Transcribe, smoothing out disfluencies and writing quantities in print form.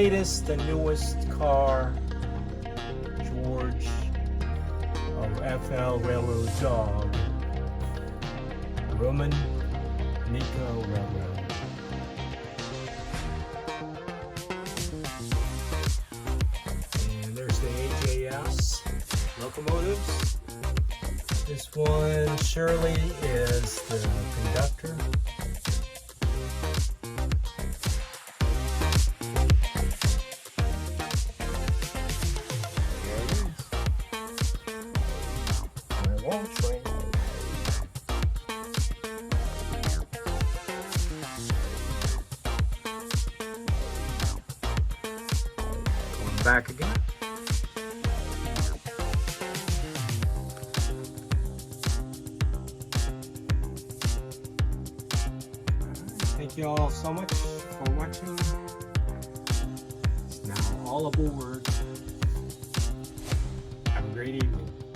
latest, the newest car, George of FL Railroad Dog, Roman Nico Railroad. And there's the AJS locomotives. This one, Shirley, is the conductor. Train. Going back again. Thank you all so much for watching. It's now all aboard. Have a great evening.